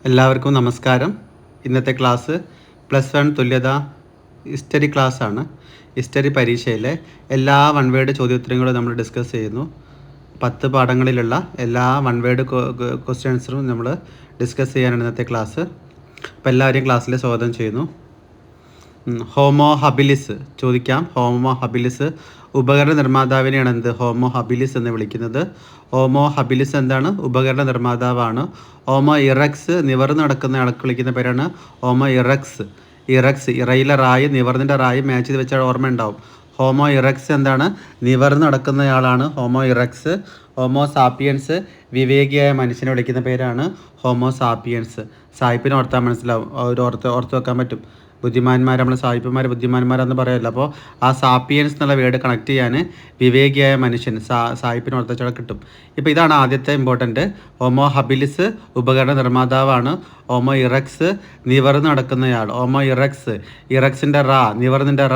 എല്ലാവർക്കും നമസ്കാരം. ഇന്നത്തെ ക്ലാസ് +1 തുല്യത ഹിസ്റ്ററി ക്ലാസ്സാണ്. ഹിസ്റ്ററി പരീക്ഷയിലെ എല്ലാ വൺ വേർഡ് ചോദ്യോത്തരങ്ങളും നമ്മൾ ഡിസ്കസ് ചെയ്യുന്നു. 10 പാഠങ്ങളിലുള്ള എല്ലാ വൺ വേർഡ് ക്വസ്റ്റ്യൻസും നമ്മൾ ഡിസ്കസ് ചെയ്യാനാണ് ഇന്നത്തെ ക്ലാസ്. അപ്പോൾ എല്ലാവരെയും ക്ലാസ്സിൽ സ്വാഗതം ചെയ്യുന്നു. ഹോമോ ഹബിലിസ് ചോദിക്കാം. ഹോമോ ഹബിലിസ് ഉപകരണ നിർമ്മാതാവിനെയാണ് ഹോമോ ഹബിലിസ് എന്ന് വിളിക്കുന്നത്. ഹോമോ ഹബിലിസ് എന്താണ്? ഉപകരണ നിർമ്മാതാവാണ്. ഹോമോ ഇറക്സ് നിവർന്ന് നടക്കുന്ന ആൾക്ക് വിളിക്കുന്ന പേരാണ് ഹോമോ ഇറക്സ്. ഇറയിലെ റായി നിവർന്നിൻ്റെ റായി മാച്ച് ചെയ്ത് വെച്ചാൽ ഓർമ്മ ഉണ്ടാവും. ഹോമോ ഇറക്സ് എന്താണ്? നിവർന്ന് നടക്കുന്നയാളാണ് ഹോമോ ഇറക്സ്. ഹോമോ സാപ്പിയൻസ് വിവേകിയായ മനുഷ്യനെ വിളിക്കുന്ന പേരാണ് ഹോമോ സാപ്പിയൻസ്. സായിപ്പിനെ ഓർത്താൽ മനസ്സിലാവും, ഓർത്ത് വെക്കാൻ പറ്റും. നമ്മൾ സായിപ്പന്മാർ ബുദ്ധിമാന്മാരെന്ന് പറയുമല്ലോ. അപ്പോൾ ആ സാപ്പിയൻസ് എന്നുള്ള വേർഡ് കണക്ട് ചെയ്യാൻ വിവേകിയായ മനുഷ്യൻ സായിപ്പിന് ഓർത്തച്ചാൽ കിട്ടും. ഇപ്പോൾ ഇതാണ് ആദ്യത്തെ ഇമ്പോർട്ടൻറ്റ്. ഹോമോ ഹബിലിസ് ഉപകരണ നിർമ്മാതാവാണ്. ഹോമോ ഇറക്സ് നിവർന്ന് നടക്കുന്നയാൾ. ഹോമോ ഇറക്സിൻ്റെ നിവർന്നിൻ്റെ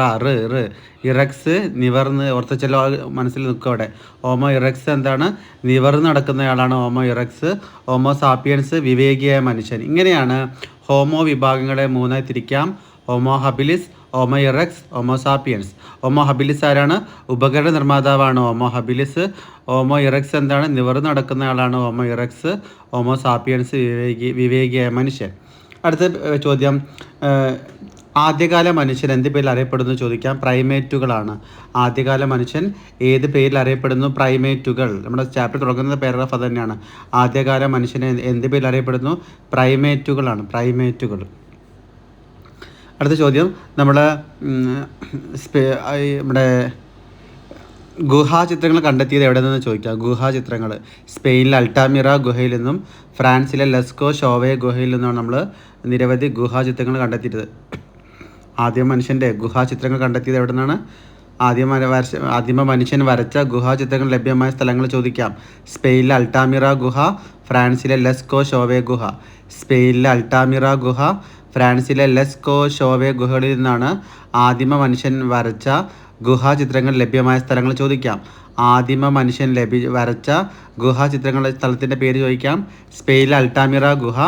ഇറക്സ് നിവർന്ന് ഓർത്തച്ചല്ലോ മനസ്സിൽ നിൽക്കും അവിടെ. ഹോമോ ഇറക്സ് എന്താണ്? നിവർന്ന് നടക്കുന്നയാളാണ് ഹോമോ ഇറക്സ്. ഹോമോ സാപ്പിയൻസ് വിവേകിയായ മനുഷ്യൻ. ഇങ്ങനെയാണ് ഹോമോ വിഭാഗങ്ങളെ മൂന്നായി തിരിക്കാം. Homo habilis, Homo erectus, Homo sapiens. Homo habilis ആരാണ്? ഉപകരണ നിർമ്മാതാവാണ് ഹോമോ ഹബിലിസ്. ഹോമോ ഇറക്സ് എന്താണ്? നിവർന്ന് നടക്കുന്നയാളാണ് ഹോമോ ഇറക്സ്. ഹോമോ സാപ്പിയൻസ് വിവേകിയായ മനുഷ്യൻ. അടുത്ത ചോദ്യം, ആദ്യകാല മനുഷ്യൻ എന്ത് പേരിൽ അറിയപ്പെടുന്നു ചോദിക്കാം. പ്രൈമേറ്റുകളാണ്. ആദ്യകാല മനുഷ്യൻ ഏത് പേരിൽ അറിയപ്പെടുന്നു? പ്രൈമേറ്റുകൾ. നമ്മുടെ ചാപ്റ്റർ തുടങ്ങുന്ന പാരഗ്രാഫ് അത് തന്നെയാണ്. ആദ്യകാല മനുഷ്യനെ എന്ത് പേരിൽ അറിയപ്പെടുന്നു? പ്രൈമേറ്റുകളാണ്. പ്രൈമേറ്റുകൾ. അടുത്ത ചോദ്യം, നമ്മുടെ ഗുഹാചിത്രങ്ങൾ കണ്ടെത്തിയത് എവിടെ നിന്ന് ചോദിക്കാം. ഗുഹാചിത്രങ്ങൾ സ്പെയിനിലെ അൾട്ടാമിറ ഗുഹയിൽ നിന്നും ഫ്രാൻസിലെ ലെസ്കോ ഷോവേ ഗുഹയിൽ നിന്നാണ് നമ്മൾ നിരവധി ഗുഹാചിത്രങ്ങൾ കണ്ടെത്തിയത്. ആദ്യ മനുഷ്യൻ്റെ ഗുഹാചിത്രങ്ങൾ കണ്ടെത്തിയത് എവിടെ നിന്നാണ്? ആദിമ മനുഷ്യൻ വരച്ച ഗുഹാചിത്രങ്ങൾ ലഭ്യമായ സ്ഥലങ്ങൾ ചോദിക്കാം. സ്പെയിനിലെ അൾട്ടാമിറ ഗുഹ, ഫ്രാൻസിലെ ലെസ്കോ ഷോവേ ഗുഹ. സ്പെയിനിലെ അൾട്ടാമിറ ഗുഹ, ഫ്രാൻസിലെ ലെസ്കോ ഷോവേ ഗുഹകളിൽ നിന്നാണ് ആദിമ മനുഷ്യൻ വരച്ച ഗുഹാചിത്രങ്ങൾ ലഭ്യമായ സ്ഥലങ്ങൾ ചോദിക്കാം. ആദിമ മനുഷ്യൻ വരച്ച ഗുഹാചിത്രങ്ങളുടെ സ്ഥലത്തിൻ്റെ പേര് ചോദിക്കാം. സ്പെയിനിലെ അൾട്ടാമിറ ഗുഹ,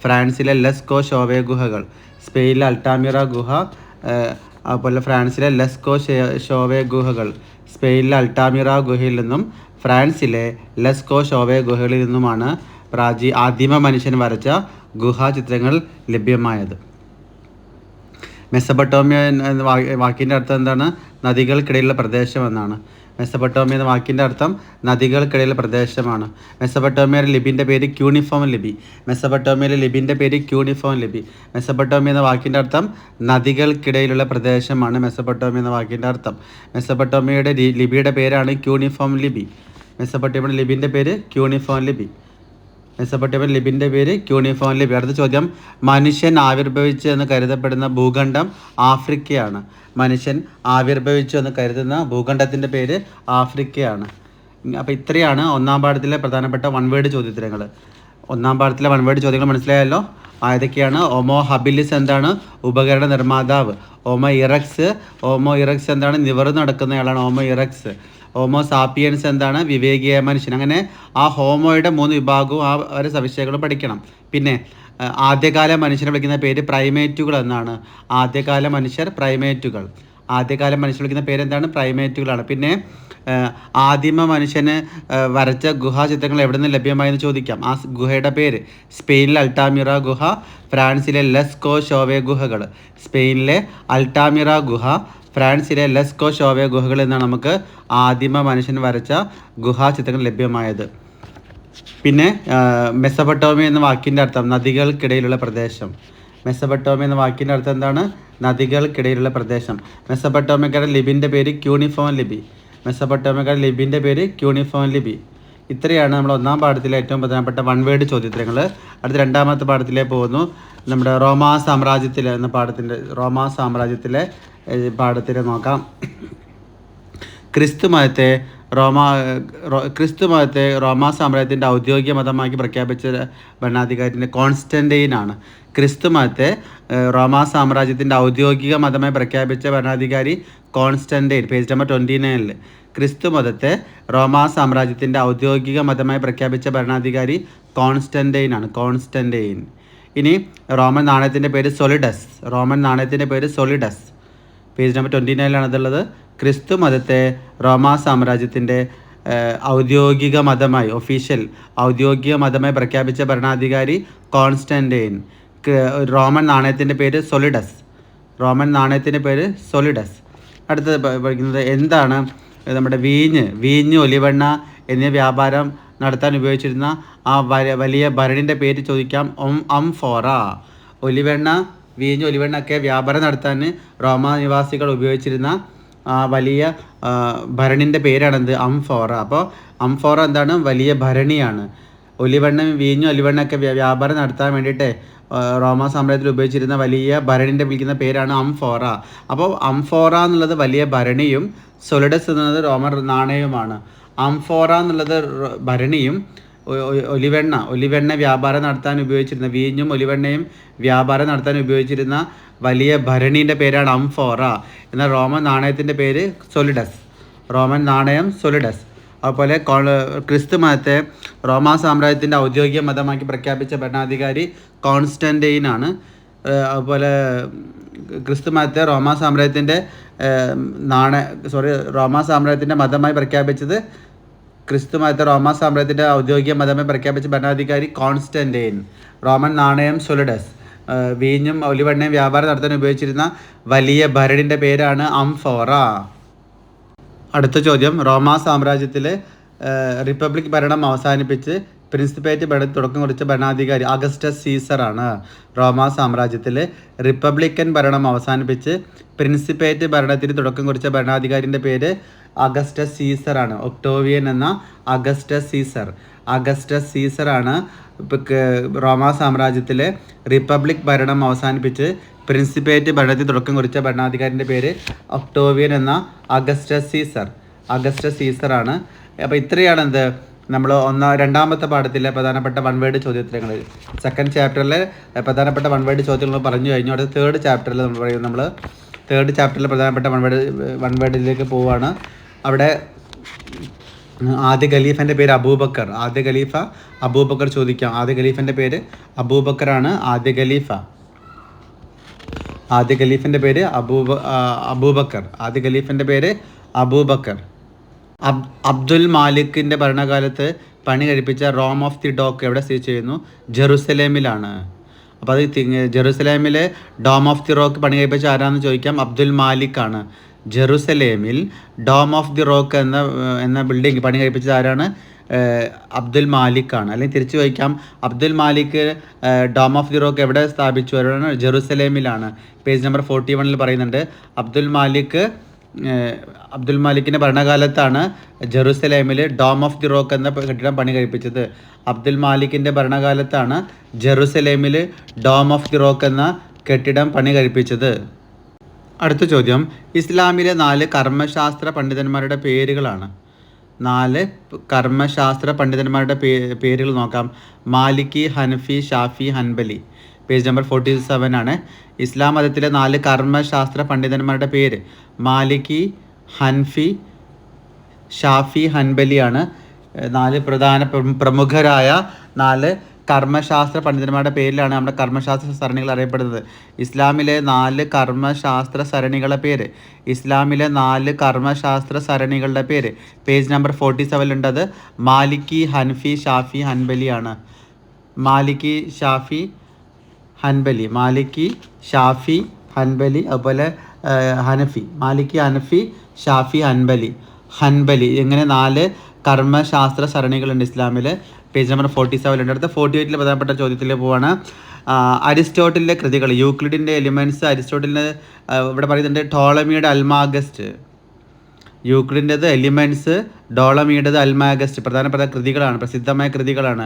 ഫ്രാൻസിലെ ലെസ്കോ ഷോവേ ഗുഹകൾ. സ്പെയിനിലെ അൾട്ടാമിറ ഗുഹ, അതുപോലെ ഫ്രാൻസിലെ ലെസ്കോ ഷോവേ ഗുഹകൾ. സ്പെയിനിലെ അൾട്ടാമിറ ഗുഹയിൽ നിന്നും ഫ്രാൻസിലെ ലെസ്കോ ഷോവേ ഗുഹകളിൽ നിന്നുമാണ് ആദിമ മനുഷ്യൻ വരച്ച ഗുഹാചിത്രങ്ങൾ ലഭ്യമായത്. മെസൊപ്പൊട്ടേമിയ എന്ന വാക്കിൻ്റെ അർത്ഥം എന്താണ്? നദികൾക്കിടയിലുള്ള പ്രദേശം എന്നാണ്. മെസൊപ്പൊട്ടേമിയ എന്ന വാക്കിൻ്റെ അർത്ഥം നദികൾക്കിടയിലുള്ള പ്രദേശമാണ്. മെസൊപ്പൊട്ടേമിയയിലെ ലിപിൻ്റെ പേര് ക്യൂണിഫോം ലിപി. മെസൊപ്പൊട്ടേമിയയിലെ ലിപിൻ്റെ പേര് ക്യൂണിഫോം ലിപി. മെസൊപ്പൊട്ടേമിയ എന്ന വാക്കിൻ്റെ അർത്ഥം നദികൾക്കിടയിലുള്ള പ്രദേശമാണ്. മെസൊപ്പൊട്ടേമിയ എന്ന വാക്കിൻ്റെ അർത്ഥം. മെസൊപ്പൊട്ടേമിയയുടെ ലിപിയുടെ പേരാണ് ക്യൂണിഫോം ലിപി. മെസൊപ്പൊട്ടേമിയയുടെ ലിപിൻ്റെ പേര് ക്യൂണിഫോം ലിപി. മെസൊപ്പൊട്ടേമിയൻ ലിപിൻ്റെ പേര് ക്യൂണിഫോം ലിപി. അടുത്ത ചോദ്യം, മനുഷ്യൻ ആവിർഭവിച്ചു എന്ന് കരുതപ്പെടുന്ന ഭൂഖണ്ഡം ആഫ്രിക്കയാണ്. മനുഷ്യൻ ആവിർഭവിച്ചു എന്ന് കരുതുന്ന ഭൂഖണ്ഡത്തിൻ്റെ പേര് ആഫ്രിക്കയാണ്. അപ്പോൾ ഇത്രയാണ് ഒന്നാം പാഠത്തിലെ പ്രധാനപ്പെട്ട വൺ വേർഡ് ചോദ്യോത്തരങ്ങൾ. ഒന്നാം പാഠത്തിലെ വൺ വേർഡ് ചോദ്യങ്ങൾ മനസ്സിലായല്ലോ. ഏതൊക്കെയാണ്? ഹോമോ ഹബിലിസ് എന്താണ്? ഉപകരണ നിർമ്മാതാവ്. ഹോമോ ഇറക്സ് എന്താണ്? നിവർന്ന് നടക്കുന്നയാളാണ് ഹോമോ ഇറക്സ്. ഹോമോ സാപ്പിയൻസ് എന്താണ്? വിവേകിയായ മനുഷ്യൻ. അങ്ങനെ ആ ഹോമോയുടെ 3 വിഭാഗവും ഒരു സവിശേഷതകളും പഠിക്കണം. പിന്നെ ആദ്യകാല മനുഷ്യനെ വിളിക്കുന്ന പേര് പ്രൈമേറ്റുകൾ എന്നാണ്. ആദ്യകാല മനുഷ്യർ പ്രൈമേറ്റുകൾ. ആദ്യകാല മനുഷ്യർ വിളിക്കുന്ന പേരെന്താണ്? പ്രൈമേറ്റുകളാണ്. പിന്നെ ആദിമ മനുഷ്യന് വരച്ച ഗുഹാചിത്രങ്ങൾ എവിടെ നിന്ന് ലഭ്യമായെന്ന് ചോദിക്കാം. ആ ഗുഹയുടെ പേര് സ്പെയിനിലെ അൾട്ടാമിറ ഗുഹ, ഫ്രാൻസിലെ ലെസ്കോ ഷോവേ ഗുഹകൾ. സ്പെയിനിലെ അൾട്ടാമിറ ഗുഹ, ഫ്രാൻസിലെ ലെസ്കോ ഷോവേ ഗുഹകളിൽ നിന്നാണ് നമുക്ക് ആദിമ മനുഷ്യൻ വരച്ച ഗുഹാചിത്രങ്ങൾ ലഭ്യമായത്. പിന്നെ മെസൊപ്പൊട്ടേമിയ എന്ന വാക്കിൻ്റെ അർത്ഥം നദികൾക്കിടയിലുള്ള പ്രദേശം. മെസൊപ്പൊട്ടേമിയ എന്ന വാക്കിൻ്റെ അർത്ഥം എന്താണ്? നദികൾക്കിടയിലുള്ള പ്രദേശം. മെസൊപ്പൊട്ടേമിയക്കാരുടെ ലിപിൻ്റെ പേര് ക്യൂണിഫോം ലിപി. മെസൊപ്പൊട്ടേമിയക്കാരുടെ ലിപിൻ്റെ പേര് ക്യൂണിഫോം ലിപി. ഇത്രയാണ് നമ്മുടെ ഒന്നാം പാഠത്തിലെ ഏറ്റവും പ്രധാനപ്പെട്ട വൺ വേർഡ് ചോദ്യോത്തരങ്ങൾ. അടുത്ത രണ്ടാമത്തെ പാഠത്തിലേക്ക് പോകുന്നു. നമ്മുടെ റോമാ സാമ്രാജ്യത്തിലെ നോക്കാം. ക്രിസ്തു മതത്തെ റോമാ സാമ്രാജ്യത്തിൻ്റെ ഔദ്യോഗിക മതമാക്കി പ്രഖ്യാപിച്ച ഭരണാധികാരിൻ്റെ കോൺസ്റ്റൻറ്റൈനാണ്. ക്രിസ്തു മതത്തെ റോമാ സാമ്രാജ്യത്തിൻ്റെ ഔദ്യോഗിക മതമായി പ്രഖ്യാപിച്ച ഭരണാധികാരി കോൺസ്റ്റൻറ്റൈൻ. Page number 29. ക്രിസ്തു മതത്തെ റോമാ സാമ്രാജ്യത്തിൻ്റെ ഔദ്യോഗിക മതമായി പ്രഖ്യാപിച്ച ഭരണാധികാരി കോൺസ്റ്റൻറ്റൈനാണ്. ഇനി റോമൻ നാണയത്തിൻ്റെ പേര് സൊളിഡസ്. റോമൻ നാണയത്തിൻ്റെ പേര് സൊളിഡസ്. Page number 29 അതുള്ളത്. ക്രിസ്തു മതത്തെ റോമാ സാമ്രാജ്യത്തിൻ്റെ ഔദ്യോഗിക മതമായി ഔദ്യോഗിക മതമായി പ്രഖ്യാപിച്ച ഭരണാധികാരി കോൺസ്റ്റൻറ്റൈൻ. റോമൻ നാണയത്തിൻ്റെ പേര് സൊളിഡസ്. റോമൻ നാണയത്തിൻ്റെ പേര് സൊളിഡസ്. അടുത്തത് പഠിക്കുന്നത് എന്താണ് നമ്മുടെ വീഞ്ഞ് ഒലിവെണ്ണ എന്നിവ വ്യാപാരം നടത്താൻ ഉപയോഗിച്ചിരുന്ന ആ വലിയ ഭരണിൻ്റെ പേര് ചോദിക്കാം. അംഫോറ. ഒലിവെണ്ണ ഒക്കെ വ്യാപാരം നടത്താൻ റോമാ നിവാസികൾ ഉപയോഗിച്ചിരുന്ന വലിയ ഭരണിൻ്റെ പേരാണെന്ത്? അംഫോറ. അപ്പോൾ അംഫോറ എന്താണ്? വലിയ ഭരണിയാണ്. ഒലിവെണ്ണയൊക്കെ വ്യാപാരം നടത്താൻ വേണ്ടിയിട്ട് റോമാ സാമ്രാജ്യത്തിൽ ഉപയോഗിച്ചിരുന്ന വലിയ ഭരണിൻ്റെ വിളിക്കുന്ന പേരാണ് അംഫോറ. അപ്പോൾ അംഫോറ എന്നുള്ളത് വലിയ ഭരണിയും സൊളിഡസ് എന്നുള്ളത് റോമൻ നാണയവുമാണ്. അംഫോറ എന്നുള്ളത് ഭരണിയും ഒലിവെണ്ണ വ്യാപാരം നടത്താൻ ഉപയോഗിച്ചിരുന്ന വീഞ്ഞും ഒലിവെണ്ണയും വ്യാപാരം നടത്താൻ ഉപയോഗിച്ചിരുന്ന വലിയ ഭരണീൻ്റെ പേരാണ് അംഫോറ. എന്നാൽ റോമൻ നാണയത്തിൻ്റെ പേര് സൊളിഡസ്. റോമൻ നാണയം സൊളിഡസ്. അതുപോലെ ക്രിസ്തു മതത്തെ റോമാ സാമ്രാജ്യത്തിൻ്റെ ഔദ്യോഗിക മതമാക്കി പ്രഖ്യാപിച്ച ഭരണാധികാരി കോൺസ്റ്റൻറ്റൈൻ ആണ്. അതുപോലെ ക്രിസ്തു മതത്തെ റോമാ സാമ്രാജ്യത്തിൻ്റെ മതമായി പ്രഖ്യാപിച്ചത് ക്രിസ്തു മതത്തെ റോമാ സാമ്രാജ്യത്തിൻ്റെ ഔദ്യോഗിക മതമായി പ്രഖ്യാപിച്ച ഭരണാധികാരി കോൺസ്റ്റൻറ്റൈൻ. റോമൻ നാണയം സൊളിഡസ്. വീഞ്ഞും ഒലിവെണ്ണയും വ്യാപാരം നടത്താൻ ഉപയോഗിച്ചിരുന്ന വലിയ ഭരണിൻ്റെ പേരാണ് അംഫോറ. അടുത്ത ചോദ്യം, റോമാ സാമ്രാജ്യത്തിൽ റിപ്പബ്ലിക് ഭരണം അവസാനിപ്പിച്ച് പ്രിൻസിപ്പേറ്റ് ഭരണത്തിന് തുടക്കം കുറിച്ച ഭരണാധികാരി അഗസ്റ്റസ് സീസറാണ്. റോമാ സാമ്രാജ്യത്തിൽ റിപ്പബ്ലിക്കൻ ഭരണം അവസാനിപ്പിച്ച് പ്രിൻസിപ്പേറ്റ് ഭരണത്തിന് തുടക്കം കുറിച്ച ഭരണാധികാരിൻ്റെ പേര് അഗസ്റ്റസ് സീസറാണ്. ഒക്ടോവിയൻ എന്ന അഗസ്റ്റസ് സീസറാണ് റോമാ സാമ്രാജ്യത്തിലെ റിപ്പബ്ലിക് ഭരണം അവസാനിപ്പിച്ച് പ്രിൻസിപ്പേറ്റ് ഭരണത്തിന് തുടക്കം കുറിച്ച ഭരണാധികാരിൻ്റെ പേര് ഒക്ടോവിയൻ എന്ന അഗസ്റ്റസ് സീസറാണ്. അപ്പോൾ ഇത്രയാണ് നമ്മൾ രണ്ടാമത്തെ പാഠത്തിലെ പ്രധാനപ്പെട്ട വൺ വേർഡ് ചോദ്യോത്തരങ്ങൾ. സെക്കൻഡ് ചാപ്റ്ററിലെ പ്രധാനപ്പെട്ട വൺ വേർഡ് ചോദ്യങ്ങൾ പറഞ്ഞു കഴിഞ്ഞു. അടുത്ത തേർഡ് ചാപ്റ്ററിൽ തേർഡ് ചാപ്റ്ററിലെ പ്രധാനപ്പെട്ട വൺ വേർഡിലേക്ക് പോവുകയാണ്. അവിടെ ആദ്യ ഖലീഫൻ്റെ പേര് അബൂബക്കർ. അബൂബക്കർ ചോദിക്കാം. ആദ്യ ഖലീഫൻ്റെ പേര് അബൂബക്കറാണ്. ആദ്യ ഖലീഫൻ്റെ പേര് അബൂബക്കർ. അബ്ദുൽ മാലിക്കിൻ്റെ ഭരണകാലത്ത് പണി കഴിപ്പിച്ച റോം ഓഫ് ദി ഡോക്ക് എവിടെ സ്ഥിതി ചെയ്യുന്നു? ജെറുസലേമിലാണ്. അപ്പോൾ അത് ജെറുസലേമിലെ ഡോം ഓഫ് ദി റോക്ക് പണി കഴിപ്പിച്ച ആരാണെന്ന് ചോദിക്കാം. അബ്ദുൽ മാലിക്കാണ്. ജെറുസലേമിൽ ഡോം ഓഫ് ദി റോക്ക് എന്ന ബിൽഡിംഗ് പണി കഴിപ്പിച്ചത് ആരാണ്? അബ്ദുൽ മാലിക്കാണ്. അല്ലെങ്കിൽ തിരിച്ചു ചോദിക്കാം, Abdul Malik dome of the rock എവിടെ സ്ഥാപിച്ചു? അവരാണ് ജെറുസലേമിലാണ്. പേജ് നമ്പർ 41 പറയുന്നുണ്ട്. അബ്ദുൽ മാലിക്കിൻ്റെ ഭരണകാലത്താണ് ജെറുസലേമിൽ ഡോം ഓഫ് ദി റോക്ക് എന്ന കെട്ടിടം പണി കഴിപ്പിച്ചത്. അബ്ദുൽ മാലിക്കിൻ്റെ ഭരണകാലത്താണ് ജെറുസലേമിൽ ഡോം ഓഫ് ദി റോക്ക് എന്ന കെട്ടിടം പണി കഴിപ്പിച്ചത്. അടുത്ത ചോദ്യം, ഇസ്ലാമിലെ 4 കർമ്മശാസ്ത്ര പണ്ഡിതന്മാരുടെ പേരുകളാണ്. 4 കർമ്മശാസ്ത്ര പണ്ഡിതന്മാരുടെ പേരുകൾ നോക്കാം. മാലിക്കി, ഹനഫി, ഷാഫി, ഹൻബലി. പേജ് നമ്പർ 47 ആണ്. ഇസ്ലാം മതത്തിലെ 4 കർമ്മശാസ്ത്ര പണ്ഡിതന്മാരുടെ പേര് മാലിക്കി, ഹൻഫി, ഷാഫി, ഹൻബലിയാണ്. 4 പ്രമുഖരായ 4 കർമ്മശാസ്ത്ര പണ്ഡിതന്മാരുടെ പേരിലാണ് നമ്മുടെ കർമ്മശാസ്ത്ര സരണികൾ അറിയപ്പെടുന്നത്. ഇസ്ലാമിലെ 4 കർമ്മശാസ്ത്ര സരണികളുടെ പേര് പേജ് നമ്പർ 47 ഉണ്ടത്. മാലിക്കി, ഹൻഫി, ഷാഫി, ഹൻബലിയാണ്. മാലിക്കി, ഷാഫി, ഹൻബലി, അതുപോലെ ഹനഫി. മാലിക്കി, ഹനഫി, ഷാഫി, ഹൻബലി ഇങ്ങനെ 4 കർമ്മശാസ്ത്ര സരണികളുണ്ട് ഇസ്ലാമിൽ. പേജ് നമ്പർ 47 ഉണ്ട്. അടുത്ത 48 പ്രധാനപ്പെട്ട ചോദ്യത്തിൽ പോവാണ്. അരിസ്റ്റോട്ടലിൻ്റെ കൃതികൾ, യൂക്ലിഡിൻ്റെ എലിമെൻറ്റ്സ് അരിസ്റ്റോട്ടലിന് ഇവിടെ പറയുന്നുണ്ട്. ടോളമിയുടെ അൽമാഗസ്റ്റ്, യൂക്ലിഡിൻ്റെത് എലിമെൻറ്റ്സ്, ടോളമിയുടേത് അൽമാഗസ്റ്റ്. പ്രസിദ്ധമായ കൃതികളാണ്.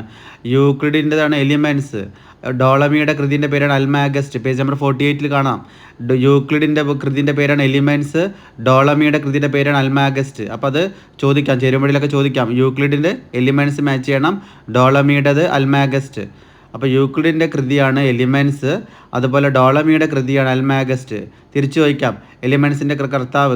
യൂക്ലിഡിൻ്റെതാണ് എലിമെൻറ്റ്സ്, ടോളമിയുടെ കൃതിൻ്റെ പേരാണ് അൽമാഗസ്റ്റ്. പേജ് നമ്പർ 48 കാണാം. യൂക്ലിഡിൻ്റെ കൃതിൻ്റെ പേരാണ് എലിമെൻറ്റ്സ്, ടോളമിയുടെ കൃതിൻ്റെ പേരാണ് അൽമാഗസ്റ്റ്. അപ്പോൾ അത് ചോദിക്കാം, ചേരുമ്പടിയിലൊക്കെ ചോദിക്കാം. യൂക്ലിഡിൻ്റെ എലിമെൻറ്റ്സ് മാച്ച് ചെയ്യണം, ടോളമിയുടേത് അൽമാഗസ്റ്റ്. അപ്പോൾ യൂക്ലിഡിൻ്റെ കൃതിയാണ് എലിമെൻറ്റ്സ്, അതുപോലെ ടോളമിയുടെ കൃതിയാണ് അൽമാഗസ്റ്റ്. തിരിച്ചു ചോദിക്കാം, എലിമെൻറ്റ്സിൻ്റെ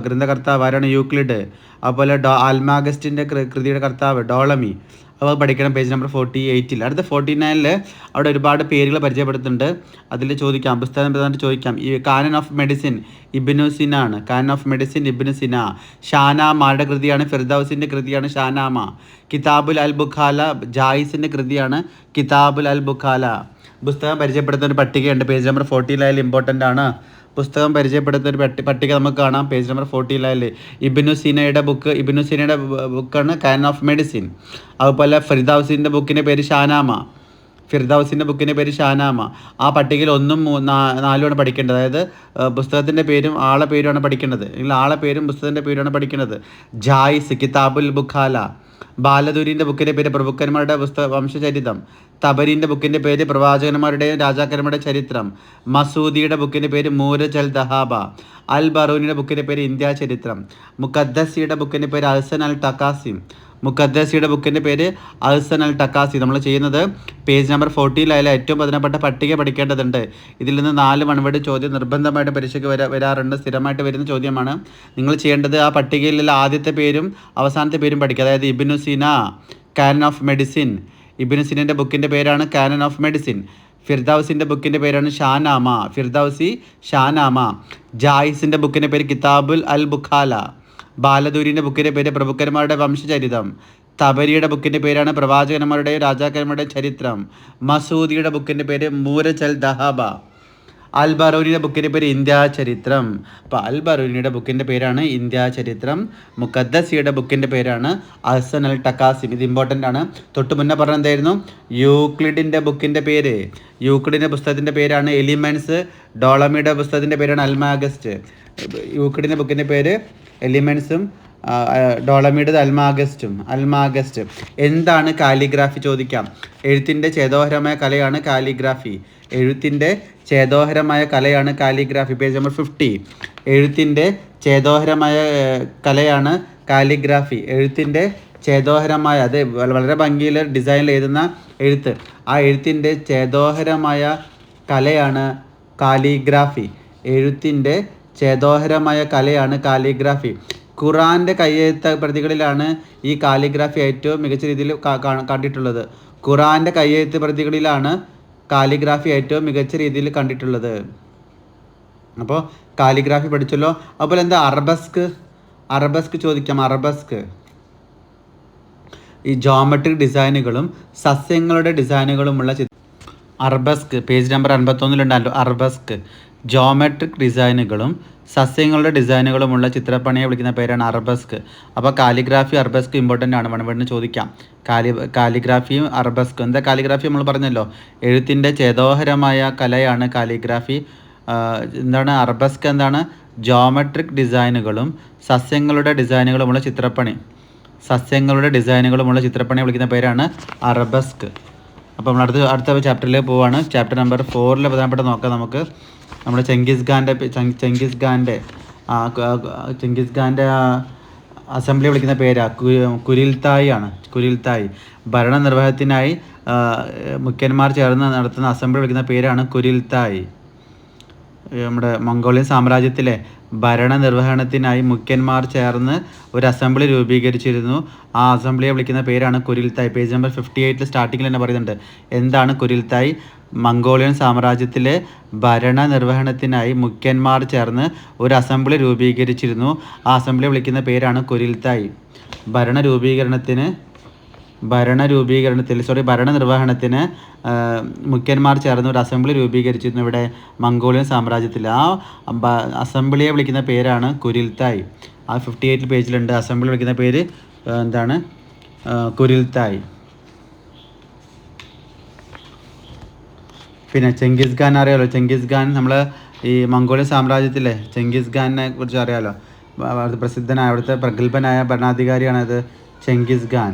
ഗ്രന്ഥകർത്താവ് ആരാണ്? യൂക്ലിഡ്. അതുപോലെ അൽമാഗസ്റ്റിൻ്റെ കൃതിയുടെ കർത്താവ് ടോളമി. അപ്പോൾ പഠിക്കണം പേജ് നമ്പർ 48. അടുത്ത 49 അവിടെ ഒരുപാട് പേരുകൾ പരിചയപ്പെടുത്തുന്നുണ്ട്. അതിൽ ചോദിക്കാം, പുസ്തകം പ്രധാനമായിട്ട് ചോദിക്കാം. ഈ Canon of Medicine Ibn Sina ആണ്. Canon of Medicine Ibn Sina. ഷാനാമയുടെ കൃതിയാണ്, ഫിർദൗസിൻ്റെ കൃതിയാണ് ഷാനാമ. കിതാബുൽ അൽ ബുഖാല ജായിസിൻ്റെ കൃതിയാണ് കിതാബുൽ അൽ ബുഖാല. പുസ്തകം പരിചയപ്പെടുത്തുന്ന ഒരു പട്ടികയുണ്ട് പേജ് നമ്പർ 49 ഇമ്പോർട്ടൻ്റ് ആണ്. പുസ്തകം പരിചയപ്പെടുത്തുന്ന ഒരു പട്ടിക നമുക്ക് കാണാം പേജ് നമ്പർ 49. ഇബ്നു സിനയുടെ ബുക്കാണ് കാനൻ ഓഫ് മെഡിസിൻ. അതുപോലെ ഫിർദൗസിൻ്റെ ബുക്കിൻ്റെ പേര് ഷാനാമ. ആ പട്ടികയിൽ 1ഉം 4ഉമാണ് പഠിക്കേണ്ടത്. അതായത് പുസ്തകത്തിൻ്റെ പേരും ആളെ പേരുമാണ് പഠിക്കേണ്ടത്. അല്ലെങ്കിൽ ആളെ പേരും പുസ്തകത്തിൻ്റെ പേരുമാണ് പഠിക്കേണ്ടത്. ജായിസ് കിതാബുൽ ബുഖാല. ബാലദൂരിൻ്റെ ബുക്കിൻ്റെ പേര് പ്രഭുക്കന്മാരുടെ വംശചരിതം. തബരീൻ്റെ ബുക്കിൻ്റെ പേര് പ്രവാചകന്മാരുടെയും രാജാക്കന്മാരുടെയും ചരിത്രം. മസൂദിയുടെ ബുക്കിൻ്റെ പേര് മൂരജ് അൽ ദഹാബ. അൽ ബറൂനിയുടെ ബുക്കിൻ്റെ പേര് ഇന്ത്യ ചരിത്രം. മുഖദ്ദസിയുടെ ബുക്കിൻ്റെ പേര് അഹ്സൻ അൽ ടക്കാസി. നമ്മൾ ചെയ്യുന്നത് പേജ് നമ്പർ 40 ഏറ്റവും പ്രധാനപ്പെട്ട പട്ടിക പഠിക്കേണ്ടതുണ്ട്. ഇതിൽ നിന്ന് 4 വൺവേഡ് ചോദ്യം നിർബന്ധമായിട്ട് പരീക്ഷയ്ക്ക് വരാറുണ്ട്. സ്ഥിരമായിട്ട് വരുന്ന ചോദ്യമാണ്. നിങ്ങൾ ചെയ്യേണ്ടത് ആ പട്ടികയിലുള്ള ആദ്യത്തെ പേരും അവസാനത്തെ പേരും പഠിക്കുക. അതായത് Ibn Sina Canon of Medicine. Ibn സിനൻ്റെ ബുക്കിൻ്റെ പേരാണ് കാനൻ ഓഫ് മെഡിസിൻ. ഫിർദൗസിൻ്റെ ബുക്കിൻ്റെ പേരാണ് ഷാനാമ. ജായിസിൻ്റെ ബുക്കിൻ്റെ പേര് കിതാബുൽ അൽ ബുഖാല. ബാലദൂരിൻ്റെ ബുക്കിൻ്റെ പേര് പ്രഭുക്കന്മാരുടെ വംശചരിതം. തബരിയുടെ ബുക്കിൻ്റെ പേരാണ് പ്രവാചകന്മാരുടെയും രാജാക്കന്മാരുടെയും ചരിത്രം. മസൂദിയുടെ ബുക്കിൻ്റെ പേര് മൂരജ് അൽ ദഹാബ. അൽ ബറൂനിയുടെ ബുക്കിൻ്റെ പേര് ഇന്ത്യ ചരിത്രം. അപ്പോൾ അൽ ബറൂനിയുടെ ബുക്കിൻ്റെ പേരാണ് ഇന്ത്യ ചരിത്രം. മുഖദ്ദസിയുടെ ബുക്കിൻ്റെ പേരാണ് അഹ്സൻ അൽ ടക്കാസിം. ഇത് ഇമ്പോർട്ടൻ്റ് ആണ്. തൊട്ട് മുന്നേ പറഞ്ഞ എന്തായിരുന്നു? യൂക്ലിഡിൻ്റെ പുസ്തകത്തിൻ്റെ പേരാണ് എലിമെൻറ്റ്സ്. ഡോളമിയുടെ പുസ്തകത്തിൻ്റെ പേരാണ് അൽമാഗസ്റ്റ്. യൂക്ലിഡിൻ്റെ ബുക്കിൻ്റെ പേര് എലിമെൻറ്റ്സും ഡോളമിയുടെ അൽമാഗസ്റ്റ്. എന്താണ് കാലിഗ്രാഫി ചോദിക്കാം. എഴുത്തിൻ്റെ ചേതോഹരമായ കലയാണ് കാലിഗ്രാഫി. Page number 50. എഴുത്തിൻ്റെ ചേതോഹരമായ കലയാണ് കാലിഗ്രാഫി. അത് വളരെ ഭംഗിയിൽ ഡിസൈനിൽ എഴുതുന്ന എഴുത്ത്. ആ എഴുത്തിൻ്റെ ചേതോഹരമായ കലയാണ് കാലിഗ്രാഫി. ഖുറാൻ്റെ കയ്യെഴുത്ത് പ്രതികളിലാണ് ഈ കാലിഗ്രാഫി ഏറ്റവും മികച്ച രീതിയിൽ കണ്ടിട്ടുള്ളത്. അപ്പോൾ കാലിഗ്രാഫി പഠിച്ചല്ലോ. അതുപോലെ എന്താ അറബസ്ക് ചോദിക്കാം. ഈ ജോമെട്രിക് ഡിസൈനുകളും സസ്യങ്ങളുടെ ഡിസൈനുകളുമുള്ള അറബസ്ക് പേജ് നമ്പർ 51 അറബസ്ക്. ജോമെട്രിക് ഡിസൈനുകളും സസ്യങ്ങളുടെ ഡിസൈനുകളുമുള്ള ചിത്രപ്പണിയെ വിളിക്കുന്ന പേരാണ് അറബസ്ക്. അപ്പോൾ കാലിഗ്രാഫി അറബസ്ക് ഇമ്പോർട്ടൻ്റ് ആണ്. വൺവേഡിന് ചോദിക്കാം. കാലിഗ്രാഫിയും അറബസ്ക്. എന്താ കാലിഗ്രാഫി നമ്മൾ പറഞ്ഞല്ലോ, എഴുത്തിൻ്റെ ചേതോഹരമായ കലയാണ് കാലിഗ്രാഫി. എന്താണ് അറബസ്ക്? എന്താണ്? ജോമെട്രിക് ഡിസൈനുകളും സസ്യങ്ങളുടെ ഡിസൈനുകളുമുള്ള ചിത്രപ്പണിയെ വിളിക്കുന്ന പേരാണ് അറബസ്ക്. അപ്പോൾ നമ്മൾ അടുത്ത ചാപ്റ്ററിലേക്ക് പോവുകയാണ്. ചാപ്റ്റർ നമ്പർ 4 പ്രധാനപ്പെട്ട നോക്കാം നമുക്ക്. നമ്മുടെ ചെങ്കിസ് ഖാൻ്റെ അസംബ്ലി വിളിക്കുന്ന പേരാ കുരിൽത്തായി. ഭരണനിർവഹണത്തിനായി മുഖ്യന്മാർ ചേർന്ന് നടത്തുന്ന അസംബ്ലി വിളിക്കുന്ന പേരാണ് കുരിൽത്തായി. നമ്മുടെ മംഗോളിയൻ സാമ്രാജ്യത്തിലെ ഭരണനിർവഹണത്തിനായി മുഖ്യന്മാർ ചേർന്ന് ഒരു അസംബ്ലി രൂപീകരിച്ചിരുന്നു. ആ അസംബ്ലിയെ വിളിക്കുന്ന പേരാണ് കുരിൽത്തായി. പേജ് നമ്പർ 58 സ്റ്റാർട്ടിങ്ങിൽ തന്നെ പറയുന്നുണ്ട്. എന്താണ് കുരിൽത്തായി? മംഗോളിയൻ സാമ്രാജ്യത്തിലെ ഭരണനിർവഹണത്തിനായി മുഖ്യന്മാർ ചേർന്ന് ഒരു അസംബ്ലി രൂപീകരിച്ചിരുന്നു. ആ അസംബ്ലിയെ വിളിക്കുന്ന പേരാണ് കുരിൽത്തായി. ഭരണനിർവഹണത്തിന് മുഖ്യന്മാർ ചേർന്ന് ഒരു അസംബ്ലി രൂപീകരിച്ചിരുന്നു ഇവിടെ മംഗോളിയൻ സാമ്രാജ്യത്തിൽ. ആ അസംബ്ലിയെ വിളിക്കുന്ന പേരാണ് കുരിൽത്തായി. ആ 58 പേജിലുണ്ട്. അസംബ്ലി വിളിക്കുന്ന പേര് എന്താണ്? കുരിൽത്തായി. പിന്നെ ചെങ്കിസ് ഖാൻ അറിയാമല്ലോ. ചെങ്കിസ് ഖാൻ നമ്മൾ ഈ മംഗോളിയൻ സാമ്രാജ്യത്തിലെ ചെങ്കിസ് ഖാനെ കുറിച്ച് അറിയാമല്ലോ. പ്രസിദ്ധനായ അവിടുത്തെ പ്രഗത്ഭനായ ഭരണാധികാരിയാണത് ചെങ്കിസ് ഖാൻ.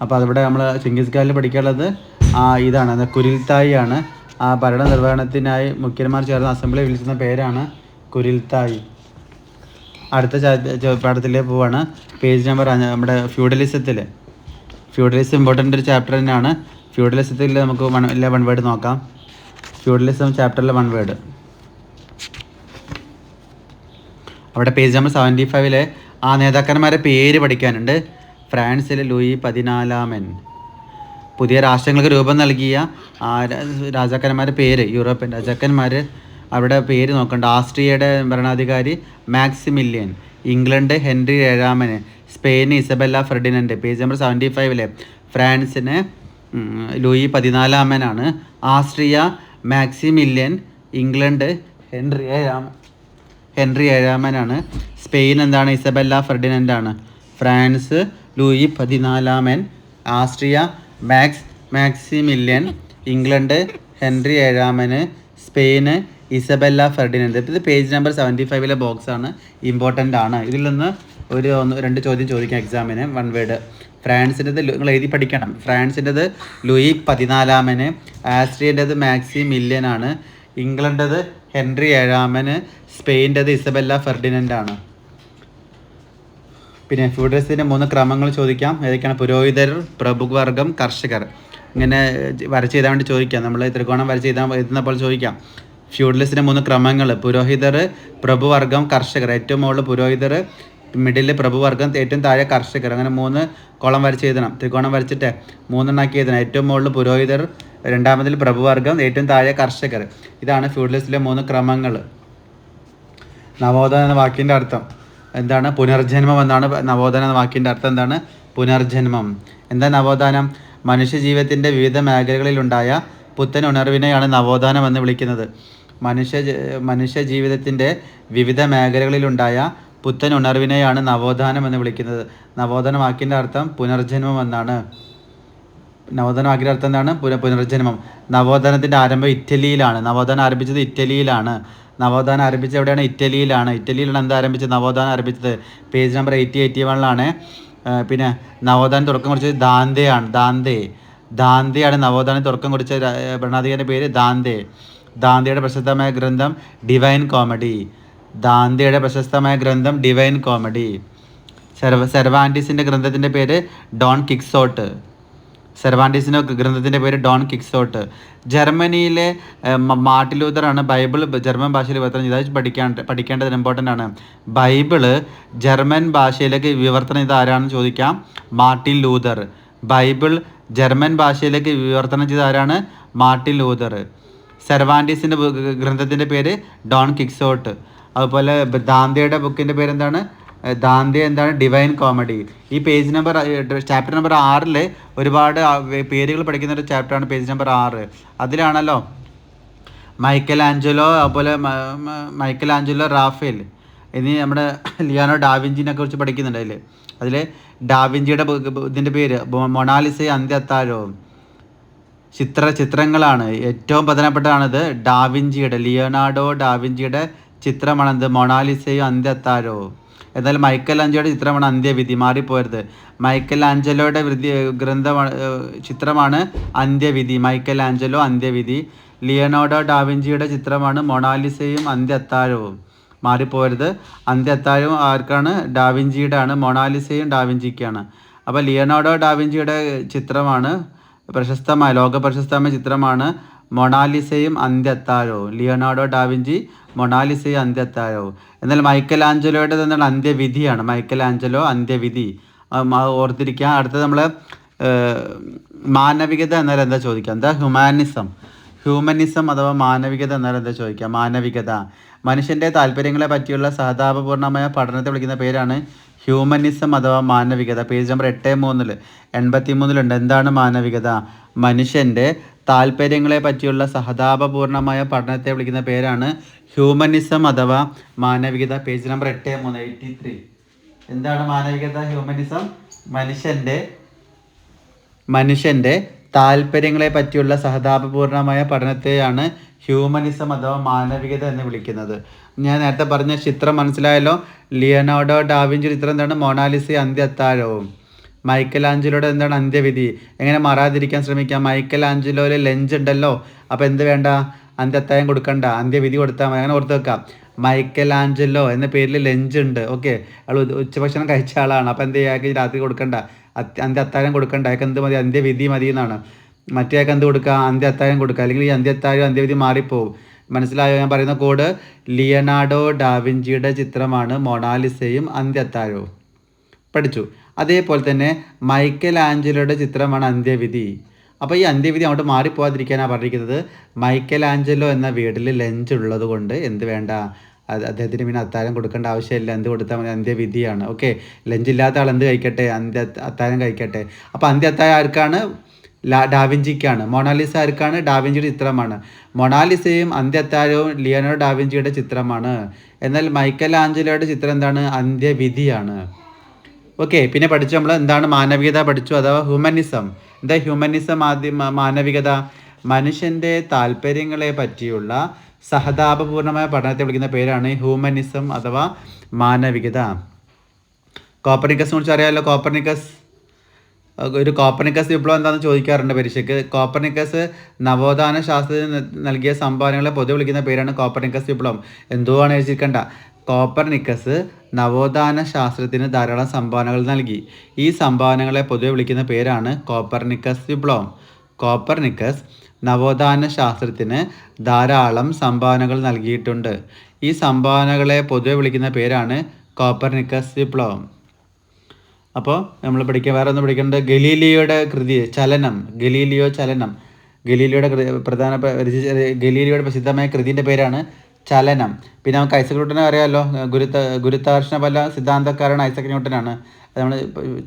അപ്പോൾ അതിവിടെ നമ്മൾ ചെങ്കിസ് ഖാനിൽ പഠിക്കാനുള്ളത് ഇതാണ്, കുരിൽത്തായി ആണ്. ആ ഭരണനിർവഹണത്തിനായി മുഖ്യന്മാർ ചേർന്ന അസംബ്ലി വിളിക്കുന്ന പേരാണ് കുരിൽത്തായി. അടുത്ത പാഠത്തിലേക്ക് പോവാണ്. പേജ് നമ്പർ നമ്മുടെ ഫ്യൂഡലിസം ഇമ്പോർട്ടൻ്റ് ഒരു ചാപ്റ്റർ തന്നെയാണ്. ഫ്യൂഡലിസത്തിൽ നമുക്ക് എല്ലാ വൺ വേർഡ് നോക്കാം. ഫ്യൂഡലിസം ചാപ്റ്ററിലെ വൺ വേർഡ് അവിടെ പേജ് നമ്പർ 75 നേതാക്കന്മാരെ പേര് പഠിക്കാനുണ്ട്. ഫ്രാൻസിലെ ലൂയി 14 പുതിയ രാഷ്ട്രങ്ങൾക്ക് രൂപം നൽകിയ രാജാക്കന്മാരുടെ പേര്, യൂറോപ്യൻ രാജാക്കന്മാർ, അവരുടെ പേര് നോക്കണ്ട. ആസ്ട്രിയയുടെ ഭരണാധികാരി മാക്സിമില്യൻ, ഇംഗ്ലണ്ട് ഹെൻറി 7, സ്പെയിന് ഇസബെല്ല ഫെർഡിനൻഡ്. Page number 75. ഫ്രാൻസിന് Louis 14 Austria Maximilian, England Henry 7 Spain എന്താണ്? ഇസബെല്ല ഫെർഡിനൻഡാണ്. France Louis 14, Austria Maximilian, England Henry 7, സ്പെയിന് ഇസബെല്ല ഫെർഡിനൻഡ്. ഇത് പേജ് നമ്പർ 75 ബോക്സാണ്, ഇമ്പോർട്ടൻ്റ് ആണ്. ഇതിൽ നിന്ന് ഒരു 2 ചോദ്യം ചോദിക്കാം എക്സാമിന്. 1 വേർഡ്. ഫ്രാൻസിൻ്റെത് നിങ്ങൾ എഴുതി പഠിക്കണം. ഫ്രാൻസിൻ്റെത് ലൂയി 14, ആസ്ട്രിയൻ്റെത് മാക്സിമില്യൻ ആണ്, ഇംഗ്ലണ്ടത് ഹെൻറി 7, സ്പെയിൻ്റെത് ഇസബെല്ല ഫെർഡിനൻഡാണ്. പിന്നെ ഫ്യൂഡൽസിൻ്റെ 3 ക്രമങ്ങൾ ചോദിക്കാം. ഏതൊക്കെയാണ്? പുരോഹിതർ, പ്രഭുവർഗം, കർഷകർ. ഇങ്ങനെ വരച്ച് ചെയ്താൽ വേണ്ടി ചോദിക്കാം. നമ്മൾ ത്രികോണം വരച്ച് എഴുതുന്നപ്പോൾ ചോദിക്കാം. ഫ്യൂഡലിസ്റ്റിൻ്റെ 3 ക്രമങ്ങൾ: പുരോഹിതർ, പ്രഭുവർഗം, കർഷകർ. ഏറ്റവും മുകളിൽ പുരോഹിതർ, മിഡിൽ പ്രഭുവർഗം, ഏറ്റവും താഴെ കർഷകർ. അങ്ങനെ 3 കോളം വരച്ച് എഴുതണം. ത്രികോണം വരച്ചിട്ട് 3 എഴുതണം. ഏറ്റവും മുകളിൽ പുരോഹിതർ, രണ്ടാമതിൽ പ്രഭുവർഗം, ഏറ്റവും താഴെ കർഷകർ. ഇതാണ് ഫ്യൂഡലിസ്റ്റിലെ 3 ക്രമങ്ങൾ. നവോത്ഥാനം എന്ന വാക്കിൻ്റെ അർത്ഥം എന്താണ്? പുനർജന്മം എന്നാണ്. നവോത്ഥാനം എന്ന വാക്കിൻ്റെ അർത്ഥം എന്താണ്? പുനർജന്മം. എന്താ നവോത്ഥാനം? മനുഷ്യജീവിതത്തിൻ്റെ വിവിധ മേഖലകളിലുണ്ടായ പുത്തൻ ഉണർവിനെയാണ് നവോത്ഥാനം എന്ന് വിളിക്കുന്നത്. മനുഷ്യജീവിതത്തിൻ്റെ വിവിധ മേഖലകളിലുണ്ടായ പുത്തൻ ഉണർവിനെയാണ് നവോത്ഥാനം എന്ന് വിളിക്കുന്നത്. നവോത്ഥാന വാക്കിൻ്റെ അർത്ഥം പുനർജന്മം എന്നാണ്. നവോത്ഥാന വാക്കിൻ്റെ അർത്ഥം എന്താണ്? പുനർജന്മം. നവോത്ഥാനത്തിൻ്റെ ആരംഭം ഇറ്റലിയിലാണ്. നവോത്ഥാനം ആരംഭിച്ചത് ഇറ്റലിയിലാണ്. നവോത്ഥാനം ആരംഭിച്ചത് എവിടെയാണ്? ഇറ്റലിയിലാണ്. ഇറ്റലിയിലാണ് എന്താ ആരംഭിച്ചത്? നവോത്ഥാനം ആരംഭിച്ചത്. Page number 81. പിന്നെ നവോത്ഥാനം തുടക്കം കുറിച്ചത് ദാന്തെയാണ്. നവോത്ഥാനം തുടക്കം കുറിച്ച ഭരണാധികാരിയുടെ പേര് ദാന്തെയുടെ പ്രശസ്തമായ ഗ്രന്ഥം ഡിവൈൻ കോമഡി. സെർവാൻറ്റീസിൻ്റെ ഗ്രന്ഥത്തിൻ്റെ പേര് ഡോൺ കിക്സോട്ട്. ജർമ്മനിയിലെ മാർട്ടിൻ ലൂതറാണ് ബൈബിൾ ജർമ്മൻ ഭാഷയിൽ വിവർത്തനം ചെയ്തത്. പഠിക്കേണ്ടത് ഇമ്പോർട്ടൻ്റ് ആണ്. ബൈബിള് ജർമ്മൻ ഭാഷയിലേക്ക് വിവർത്തനം ചെയ്ത ആരാണെന്ന് ചോദിക്കാം. Martin Luther. ബൈബിൾ ജർമ്മൻ ഭാഷയിലേക്ക് വിവർത്തനം ചെയ്ത ആരാണ്? Martin Luther. സെർവാൻറ്റീസിൻ്റെ ഗ്രന്ഥത്തിൻ്റെ പേര് ഡോൺ കിക്സോട്ട്. അതുപോലെ ദാന്തെയുടെ ബുക്കിൻ്റെ പേരെന്താണ്? എന്താണ്? Divine Comedy. ഈ പേജ് നമ്പർ ചാപ്റ്റർ നമ്പർ 6 ഒരുപാട് പേരുകൾ പഠിക്കുന്ന ഒരു ചാപ്റ്ററാണ് പേജ് നമ്പർ 6. അതിലാണല്ലോ മൈക്കൽ ആഞ്ചലോ, റാഫേൽ എന്നീ നമ്മുടെ ലിയോനാർഡോ ഡാവിഞ്ചിനെ കുറിച്ച് പഠിക്കുന്നുണ്ട്. അതിൽ ഡാവിഞ്ചിയുടെ ഇതിൻ്റെ പേര് മൊണാലിസയും അന്ത്യത്താഴവും. ചിത്രങ്ങളാണ്. ഏറ്റവും പ്രധാനപ്പെട്ടതാണിത്. ലിയോനാർഡോ ഡാവിഞ്ചിയുടെ ചിത്രമാണെന്ത്? മൊണാലിസയും അന്ത്യത്താഴവും. എന്നാൽ മൈക്കൽ ആഞ്ചലോയുടെ ചിത്രമാണ് അന്ത്യവിധി. മാറിപ്പോരുത്. മൈക്കൽ ആഞ്ചലോയുടെ ചിത്രമാണ് അന്ത്യവിധി. മൈക്കൽ ആഞ്ചലോ അന്ത്യവിധി. ലിയോനാർഡോ ഡാവിഞ്ചിയുടെ ചിത്രമാണ് മൊണാലിസയും അന്ത്യത്താഴവും. മാറിപ്പോരുത്. അന്ത്യത്താഴവും ആർക്കാണ്? ഡാവിഞ്ചിയുടെ ആണ്. മൊണാലിസയും ഡാവിഞ്ചിക്കാണ്. അപ്പോൾ ലിയോനാർഡോ ഡാവിഞ്ചിയുടെ ചിത്രമാണ് ലോകപ്രശസ്തമായ ചിത്രമാണ് മൊണാലിസയും അന്ത്യത്താഴവും. Leonardo da Vinci മൊണാലിസയും അന്ത്യത്താഴവും. എന്നാൽ മൈക്കൽ ആഞ്ചലോയുടെ എന്താണ്? അന്ത്യവിധിയാണ്. മൈക്കൽ ആഞ്ചലോ അന്ത്യവിധി ഓർത്തിരിക്കുക. അടുത്തത് നമ്മൾ മാനവികത എന്നാൽ എന്താ ചോദിക്കുക? എന്താ? ഹ്യൂമനിസം അഥവാ മാനവികത എന്നാൽ എന്താ ചോദിക്കുക? മാനവികത മനുഷ്യൻ്റെ താല്പര്യങ്ങളെ പറ്റിയുള്ള സഹതാപപൂർണമായ പഠനത്തെ വിളിക്കുന്ന പേരാണ് ഹ്യൂമനിസം അഥവാ മാനവികത. പേജ് നമ്പർ 83 എന്താണ് മാനവികത? മനുഷ്യൻ്റെ താല്പര്യങ്ങളെ പറ്റിയുള്ള സഹതാപപൂർണമായ പഠനത്തെ വിളിക്കുന്ന പേരാണ് ഹ്യൂമനിസം അഥവാ മാനവികത. Page number 83. എന്താണ് മാനവികത? ഹ്യൂമനിസം മനുഷ്യൻ്റെ താല്പര്യങ്ങളെ പറ്റിയുള്ള സഹതാപപൂർണമായ പഠനത്തെയാണ് ഹ്യൂമനിസം അഥവാ മാനവികത എന്ന് വിളിക്കുന്നത്. ഞാൻ നേരത്തെ പറഞ്ഞ ചിത്രം മനസ്സിലായല്ലോ. ലിയോനാർഡോ ഡാവിഞ്ചി ചിത്രം എന്താണ്? മൊണാലിസയും അന്ത്യത്താഴവും. മൈക്കൽ ആഞ്ചലോയുടെ എന്താണ്? അന്ത്യവിധി. എങ്ങനെ മറാതിരിക്കാൻ ശ്രമിക്കാം? മൈക്കൽ ആഞ്ചലോയിൽ ലഞ്ച് ഉണ്ടല്ലോ. അപ്പോൾ എന്ത് വേണ്ട? അന്ത്യത്താഴം കൊടുക്കണ്ട, അന്ത്യവിധി കൊടുത്താൽ മതി. അങ്ങനെ ഓർത്ത് വെക്കാം. മൈക്കൽ ആഞ്ചലോ എന്ന പേരിൽ ലഞ്ച് ഉണ്ട്. ഓക്കെ, അയാൾ ഉച്ചഭക്ഷണം കഴിച്ച ആളാണ്. അപ്പോൾ എന്ത് ചെയ്യാൻ? രാത്രി കൊടുക്കണ്ട, അന്ത്യത്താഴം കൊടുക്കണ്ട. അയാൾക്ക് എന്ത് മതി? അന്ത്യവിധി മതി എന്നാണ്. മറ്റേ അയാൾക്ക് എന്ത് കൊടുക്കുക? അന്ത്യത്താഴം കൊടുക്കുക. അല്ലെങ്കിൽ ഈ അന്ത്യത്താഴം അന്ത്യവിധി മാറിപ്പോവും. മനസ്സിലായോ ഞാൻ പറയുന്ന കോഡ്? ലിയനാർഡോ ഡാവിഞ്ചിയുടെ ചിത്രമാണ് മൊണാലിസയും അന്ത്യത്താഴവും. പഠിച്ചു. അതേപോലെ തന്നെ മൈക്കൽ ആഞ്ചലോയുടെ ചിത്രമാണ് അന്ത്യവിധി. അപ്പോൾ ഈ അന്ത്യവിധി അങ്ങോട്ട് മാറിപ്പോകാതിരിക്കാനാണ് പറഞ്ഞിരിക്കുന്നത്. മൈക്കൽ ആഞ്ചലോ എന്ന വീട്ടിൽ ലഞ്ച് ഉള്ളത് കൊണ്ട് എന്ത് വേണ്ട, അദ്ദേഹത്തിന് പിന്നെ അത്താഴം കൊടുക്കേണ്ട ആവശ്യമില്ല. എന്ത് കൊടുത്താൽ മതി? അന്ത്യവിധിയാണ്. ഓക്കെ, ലഞ്ച് ഇല്ലാത്ത ആൾ എന്ത് കഴിക്കട്ടെ? അത്താഴം കഴിക്കട്ടെ. അപ്പോൾ അന്ത്യത്താഴം ആർക്കാണ്? ഡാവിഞ്ചിക്കാണ്. മൊണാലിസ ആർക്കാണ്? ഡാവിഞ്ചിയുടെ ചിത്രമാണ്. മൊണാലിസയും അന്ത്യത്താഴവും ലിയനാർഡോ ഡാവിഞ്ചിയുടെ ചിത്രമാണ്. എന്നാൽ മൈക്കൽ ആഞ്ചലോയുടെ ചിത്രം എന്താണ്? അന്ത്യവിധിയാണ്. ഓക്കെ, പിന്നെ പഠിച്ചു നമ്മൾ എന്താണ് മാനവികത പഠിച്ചു, അഥവാ ഹ്യൂമനിസം. എന്താ ഹ്യൂമനിസം? ആദ്യം മാനവികത മനുഷ്യൻ്റെ താല്പര്യങ്ങളെ പറ്റിയുള്ള സഹതാപപൂർണമായ പഠനത്തെ വിളിക്കുന്ന പേരാണ് ഹ്യൂമനിസം അഥവാ മാനവികത. കോപ്പർനിക്കസിനെ കുറിച്ച് അറിയാമല്ലോ. കോപ്പർനിക്കസ് വിപ്ലവം എന്താണെന്ന് ചോദിക്കാറുണ്ട് പരീക്ഷയ്ക്ക്. കോപ്പർനിക്കസ് നവോത്ഥാന ശാസ്ത്രത്തിന് നൽകിയ സംഭാവനകളെ പൊതുവെ വിളിക്കുന്ന പേരാണ് കോപ്പർനിക്കസ് വിപ്ലവം. എന്തുവാണ് എഴുതിയിരിക്കേണ്ട? കോപ്പർനിക്കസ് നവോത്ഥാന ശാസ്ത്രത്തിന് ധാരാളം സംഭാവനകൾ നൽകി. ഈ സംഭാവനകളെ പൊതുവെ വിളിക്കുന്ന പേരാണ് കോപ്പർനിക്കസ് വിപ്ലവം. കോപ്പർനിക്കസ് നവോത്ഥാന ശാസ്ത്രത്തിന് ധാരാളം സംഭാവനകൾ നൽകിയിട്ടുണ്ട്. ഈ സംഭാവനകളെ പൊതുവെ വിളിക്കുന്ന പേരാണ് കോപ്പർനിക്കസ് വിപ്ലവം. അപ്പോൾ നമ്മൾ വേറെ ഒന്ന് പഠിക്കേണ്ടത് ഗലീലിയോയുടെ കൃതി ചലനം. ഗലീലിയോയുടെ ഗലീലിയോയുടെ പ്രസിദ്ധമായ കൃതിൻ്റെ പേരാണ് ചലനം. പിന്നെ നമുക്ക് ഐസക് ന്യൂട്ടനെ അറിയാമല്ലോ. ഗുരുത്വാകർഷണ ബല സിദ്ധാന്തക്കാരൻ ഐസക് ന്യൂട്ടനാണ്. അത് നമ്മൾ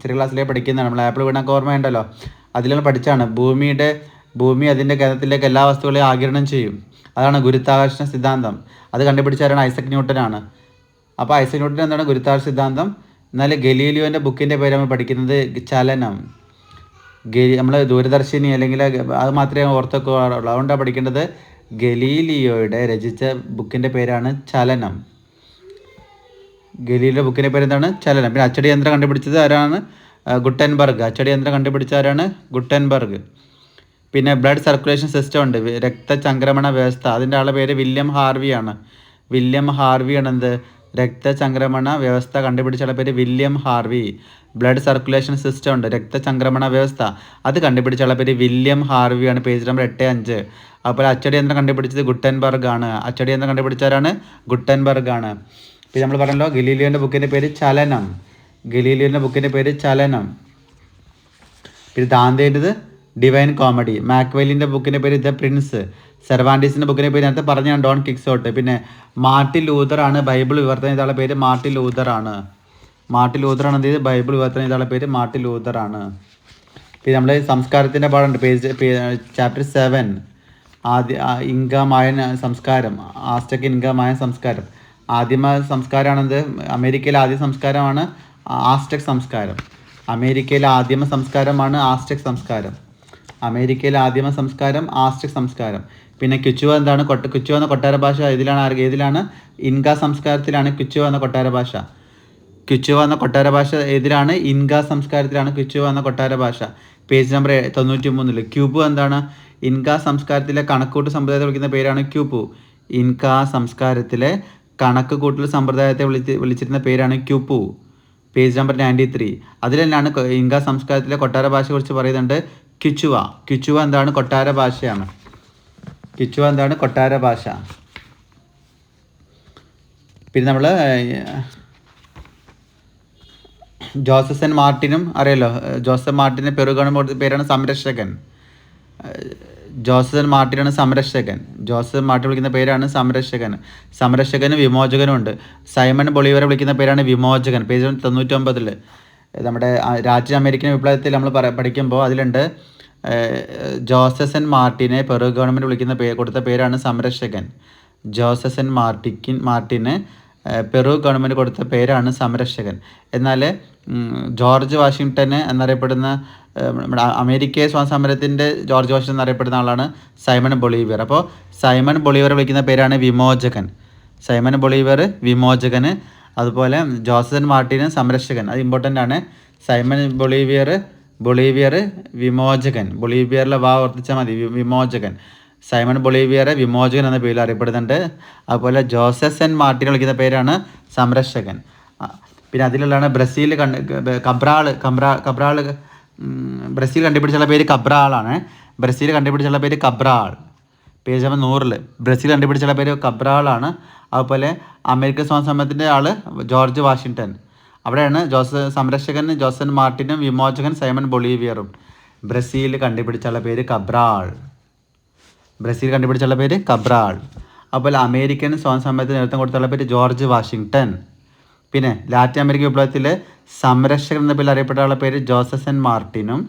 ചെറിയ ക്ലാസ്സിലേക്ക് പഠിക്കുന്നതാണ്. നമ്മൾ ആപ്പിൾ വീണൊക്കെ ഓർമ്മയുണ്ടല്ലോ, അതിൽ പഠിച്ചാണ്. ഭൂമി അതിൻ്റെ കേന്ദ്രത്തിലേക്ക് എല്ലാ വസ്തുക്കളെയും ആഗിരണം ചെയ്യും. അതാണ് ഗുരുത്വാകർഷണ സിദ്ധാന്തം. അത് കണ്ടുപിടിച്ചാരാണ്? ഐസക് ന്യൂട്ടനാണ്. അപ്പോൾ ഐസക് ന്യൂട്ടൻ എന്താണ്? ഗുരുത്വാകർഷണ സിദ്ധാന്തം. എന്നാൽ ഗലീലിയോൻ്റെ ബുക്കിൻ്റെ പേര് നമ്മൾ പഠിക്കുന്നത് ചലനം. നമ്മൾ ദൂരദർശിനി അല്ലെങ്കിൽ അത് മാത്രമേ ഓർത്തൊക്കെയുള്ളൂ. അതുകൊണ്ടാണ് പഠിക്കേണ്ടത്. ഗലീലിയോയുടെ രചിച്ച ബുക്കിൻ്റെ പേരാണ് ചലനം. ഗലീലിയോ ബുക്കിൻ്റെ പേര് എന്താണ്? ചലനം. പിന്നെ അച്ചടി യന്ത്രം കണ്ടുപിടിച്ചത് ആരാണ്? ഗുട്ടൻബർഗ്. അച്ചടി യന്ത്രം കണ്ടുപിടിച്ച ആരാണ്? ഗുട്ടൻബർഗ്. പിന്നെ ബ്ലഡ് സർക്കുലേഷൻ സിസ്റ്റം ഉണ്ട്, രക്തചംക്രമണ വ്യവസ്ഥ. അതിൻ്റെ ആളുടെ പേര് വില്യം ഹാർവിയാണ്. എന്ത്? രക്തചംക്രമണ വ്യവസ്ഥ കണ്ടുപിടിച്ച ആളുടെ പേര് William Harvey. Blood circulation system ഉണ്ട്, രക്തചംക്രമണ വ്യവസ്ഥ. അത് കണ്ടുപിടിച്ച ആളുടെ പേര് വില്യം ഹാർവിയാണ്. Page number 85. അപ്പോൾ അച്ചടി യന്ത്രം കണ്ടുപിടിച്ചത് ഗുട്ടൻബർഗ് ആണ്. അച്ചടി യന്ത്രം കണ്ടുപിടിച്ചാരാണ്? ഗുട്ടൻബർഗ് ആണ്. പിന്നെ നമ്മൾ പറഞ്ഞല്ലോ ഗലീലിയോൻ്റെ ബുക്കിൻ്റെ പേര് ചലനം. പിന്നെ ദാന്തേൻ്റെത് ഡിവൈൻ കോമഡി. മാക്വെല്ലിൻ്റെ ബുക്കിൻ്റെ പേര് ദ പ്രിൻസ്. സെർവാൻറ്റീസിൻ്റെ ബുക്കിൻ്റെ പേര് നേരത്തെ പറഞ്ഞാണ് ഡോൺ കിക്സോട്ട്. പിന്നെ മാർട്ടിൻ ലൂതർ ആണ് ബൈബിൾ വിവർത്തനം ചെയ്ത ആളുടെ പേര് മാർട്ടിൻ ലൂതർ ആണ്. എന്ത് ചെയ്ത്? ബൈബിൾ വിവർത്തനം ചെയ്ത ആളുടെ പേര് മാർട്ടിൻ ലൂതർ ആണ്. പിന്നെ നമ്മൾ സംസ്കാരത്തിൻ്റെ പാടുണ്ട്, ചാപ്റ്റർ 7. ഇൻക മായൻ സംസ്കാരം, ആസ്റ്റക് ഇൻക മായൻ സംസ്കാരം. ആദിമ സംസ്കാരമാണെന്ത്? അമേരിക്കയിലെ ആദ്യ സംസ്കാരമാണ് ആസ്റ്റക് സംസ്കാരം. അമേരിക്കയിലെ ആദിമ സംസ്കാരമാണ് ആസ്റ്റക് സംസ്കാരം. പിന്നെ ക്യുച്ചുവ എന്താണ്? ക്യുച്ചുവ എന്ന കൊട്ടാര ഭാഷ ഏതിലാണ്? ഇൻക സംസ്കാരത്തിലാണ് ക്യുച്ചുവ എന്ന കൊട്ടാര ഭാഷ. ഏതിലാണ്? ഇൻക സംസ്കാരത്തിലാണ് ക്യുച്ചുവ എന്ന കൊട്ടാര ഭാഷ. Page number 93. ക്യൂബു എന്താണ്? ഇൻക സംസ്കാരത്തിലെ കണക്കുകൂട്ടൽ സമ്പ്രദായത്തെ വിളിക്കുന്ന പേരാണ് ക്യൂപു. ഇൻക സംസ്കാരത്തിലെ കണക്കുകൂട്ടൽ സമ്പ്രദായത്തെ വിളിച്ചിരുന്ന പേരാണ് ക്യൂപു. Page number 93. അതിൽ തന്നെയാണ് ഇൻക സംസ്കാരത്തിലെ കൊട്ടാര ഭാഷയെ കുറിച്ച് പറയുന്നുണ്ട് ക്യുച്ചുവ എന്താണ്? കൊട്ടാര ഭാഷയാണ്. പിന്നെ നമ്മൾ ജോസഫ് സെൻ മാർട്ടിനും അറിയാലോ. ജോസഫ് മാർട്ടിൻ്റെ പെറുകാണുമ്പോൾ പേരാണ് സംരക്ഷകൻ. ജോസഫ് മാർട്ടിൻ വിളിക്കുന്ന പേരാണ് സംരക്ഷകന് വിമോചകനും ഉണ്ട്. സൈമൺ ബൊളീവറെ വിളിക്കുന്ന പേരാണ് വിമോചകൻ. പേജ് 99. നമ്മുടെ ലാറ്റിൻ അമേരിക്കൻ വിപ്ലവത്തിൽ നമ്മൾ പഠിക്കുമ്പോൾ അതിലുണ്ട് ജോസഫ് സെൻ മാർട്ടിനെ പെറു ഗവൺമെൻറ് വിളിക്കുന്ന കൊടുത്ത പേരാണ് സംരക്ഷകൻ. ജോസഫ് സെൻ മാർട്ടിന് പെറു ഗവൺമെൻറ് കൊടുത്ത പേരാണ് സംരക്ഷകൻ. എന്നാൽ ജോർജ് വാഷിങ്ടന് എന്നറിയപ്പെടുന്ന നമ്മുടെ അമേരിക്കയെ സ്വാതന്ത്ര്യ ജോർജ് വാഷിങ്ടൺ എന്നറിയപ്പെടുന്ന ആളാണ് സൈമൺ ബൊളീവിയർ. അപ്പോൾ സൈമൺ ബൊളീവിയർ വിളിക്കുന്ന പേരാണ് വിമോചകന്. അതുപോലെ ജോസഫ് സെൻ മാർട്ടിന് സംരക്ഷകൻ. അത് ഇമ്പോർട്ടൻ്റ് ആണ്. സൈമൺ ബൊളീവിയർ വിമോചകൻ. ബൊളീവിയറിലെ ഓർത്തിച്ചാൽ മതി, വിമോചകൻ. സൈമൺ ബൊളീവിയറെ വിമോചകൻ എന്ന പേരിൽ അറിയപ്പെടുന്നുണ്ട്. അതുപോലെ ജോസഫ് സെൻ മാർട്ടിനെ വിളിക്കുന്ന പേരാണ് സംരക്ഷകൻ. പിന്നെ അതിലുള്ളതാണ് ബ്രസീൽ ബ്രസീൽ കണ്ടുപിടിച്ചുള്ള പേര് കബ്രാളാണ്. Page number 100. ബ്രസീൽ കണ്ടുപിടിച്ചുള്ള പേര് കബ്രാളാണ്. അതുപോലെ അമേരിക്കൻ സ്വാതന്ത്ര്യ ആൾ ജോർജ് വാഷിങ്ടൺ. അവിടെയാണ് സംരക്ഷകൻ ജോസൻ മാർട്ടിനും വിമോചകൻ സൈമൺ ബൊളീവിയറും. ബ്രസീൽ കണ്ടുപിടിച്ചുള്ള പേര് കബ്രാൾ. ബ്രസീൽ കണ്ടുപിടിച്ചുള്ള പേര് കബ്രാൾ. അതുപോലെ അമേരിക്കൻ സ്വാതന്ത്ര്യത്തിന് നേതൃത്വം കൊടുത്തുള്ള പേര് ജോർജ് വാഷിങ്ടൺ. പിന്നെ ലാറ്റിൻ അമേരിക്കൻ വിപ്ലവത്തിലെ സംരക്ഷകൻ എന്ന പേരിൽ അറിയപ്പെട്ടുള്ള പേര് ജോസസൻ മാർട്ടിനും.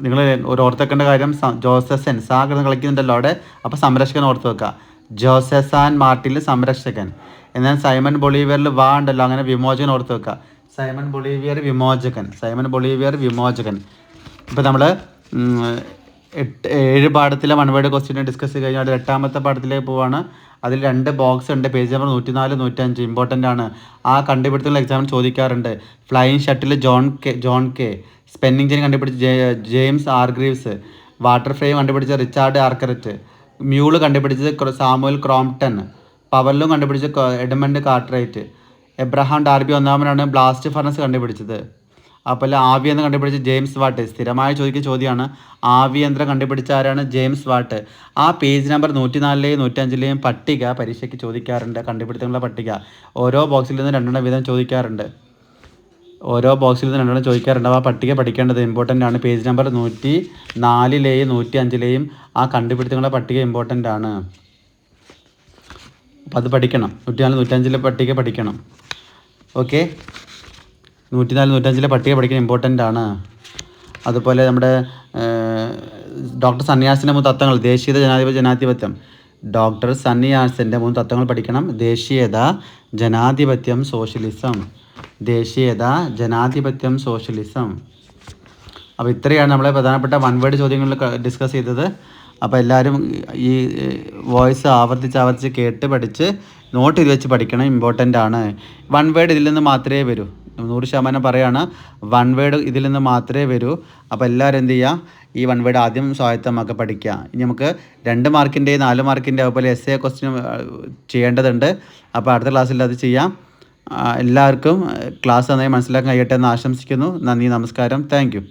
നിങ്ങൾ ഒരു ഓർത്തെക്കേണ്ട കാര്യം ജോസസൻ കിടന്ന് കളിക്കുന്നുണ്ടല്ലോ അവിടെ, അപ്പോൾ സംരക്ഷകൻ ഓർത്ത് വെക്കുക. ജോസസാൻ മാർട്ടിൽ സംരക്ഷകൻ. എന്നാൽ സൈമൺ ബൊളീവിയറിൽ ഉണ്ടല്ലോ, അങ്ങനെ വിമോചകൻ ഓർത്ത് വെക്കുക. സൈമൺ ബൊളീവിയർ വിമോചകൻ. ഇപ്പോൾ നമ്മൾ 7 പാഠത്തിലെ 1 വേർഡ് ക്വസ്റ്റ്യൻ ഡിസ്കസ് ചെയ്ത് കഴിഞ്ഞാൽ 8ാമത്തെ പാഠത്തിലേക്ക് പോവാണ്. അതിൽ 2 ബോക്സ് ഉണ്ട്. പേജ് നമ്പർ 104, 105 ഇമ്പോർട്ടൻ്റ് ആണ്. ആ കണ്ടുപിടുത്തങ്ങൾ എക്സാമിന് ചോദിക്കാറുണ്ട്. Flying shuttle John K. Spinning chain കണ്ടുപിടിച്ച ജെയിംസ് ആർഗ്രീവ്സ്. വാട്ടർ ഫ്രെയിം കണ്ടുപിടിച്ച റിച്ചാർഡ് ആർക്കററ്റ്. മ്യൂള് കണ്ടുപിടിച്ചത് സാമുവൽ ക്രോംപ്ടൺ. പവർലൂം കണ്ടുപിടിച്ച എഡ്മണ്ട് കാർട്ട്റൈറ്റ്. എബ്രഹാം ഡാർബി ഒന്നാമനാണ് ബ്ലാസ്റ്റ് ഫർണസ് കണ്ടുപിടിച്ചത്. അപ്പോൾ ആവി യന്ത്രം കണ്ടുപിടിച്ച ജെയിംസ് വാട്ട്. സ്ഥിരമായി ചോദിക്കുന്ന ചോദ്യമാണ്. ആവി യന്ത്രം കണ്ടുപിടിച്ച ആരാണ്? James Watt. ആ പേജ് നമ്പർ 104ലെയും 105ലെയും പട്ടിക പരീക്ഷയ്ക്ക് ചോദിക്കാറുണ്ട്. കണ്ടുപിടുത്തങ്ങളുടെ പട്ടിക ഓരോ ബോക്സിൽ നിന്ന് 2 വീതം ചോദിക്കാറുണ്ട്. അപ്പോൾ ആ പട്ടിക പഠിക്കേണ്ടത് ഇമ്പോർട്ടൻ്റ് ആണ്. പേജ് നമ്പർ 104ലെയും 105ലെയും ആ കണ്ടുപിടുത്തങ്ങളുടെ പട്ടിക ഇമ്പോർട്ടൻ്റ് ആണ്. അപ്പോൾ അത് പഠിക്കണം. 104, 105ലെ പട്ടിക പഠിക്കണം. ഓക്കെ, 104, 105ലെ പട്ടിക പഠിക്കാൻ ഇമ്പോർട്ടൻ്റ് ആണ്. അതുപോലെ നമ്മുടെ ഡോക്ടർ സന്യാസിൻ്റെ 3 തത്വങ്ങൾ. ദേശീയത, ജനാധിപത്യം. ഡോക്ടർ സന്യാസിൻ്റെ 3 തത്വങ്ങൾ പഠിക്കണം. ദേശീയത, ജനാധിപത്യം, സോഷ്യലിസം. അപ്പോൾ ഇത്രയാണ് നമ്മളെ പ്രധാനപ്പെട്ട 1 വേർഡ് ചോദ്യങ്ങളിൽ ഡിസ്കസ് ചെയ്തത്. അപ്പോൾ എല്ലാവരും ഈ വോയിസ് ആവർത്തിച്ച് കേട്ട് പഠിച്ച് നോട്ട് ചെയ്ത് വെച്ച് പഠിക്കണം. ഇമ്പോർട്ടൻ്റ് ആണ്. 1 വേർഡ് ഇതിൽ നിന്ന് മാത്രമേ വരൂ. 100% പറയാണ്, 1 വേർഡ് ഇതിൽ നിന്ന് മാത്രമേ വരൂ. അപ്പോൾ എല്ലാവരും എന്ത് ചെയ്യുക, ഈ 1 വേർഡ് ആദ്യം സ്വായത്തമാക്കി പഠിക്കുക. ഇനി നമുക്ക് 2 മാർക്കിൻ്റെ 4 മാർക്കിൻ്റെ അതുപോലെ essay ക്വസ്റ്റ്യൻ ചെയ്യേണ്ടതുണ്ട്. അപ്പോൾ അടുത്ത ക്ലാസ്സിൽ അത് ചെയ്യാം. എല്ലാവർക്കും ക്ലാസ് നന്നായി മനസ്സിലാക്കാൻ കഴിയട്ടെ എന്ന് ആശംസിക്കുന്നു. നന്ദി, നമസ്കാരം, താങ്ക് യു.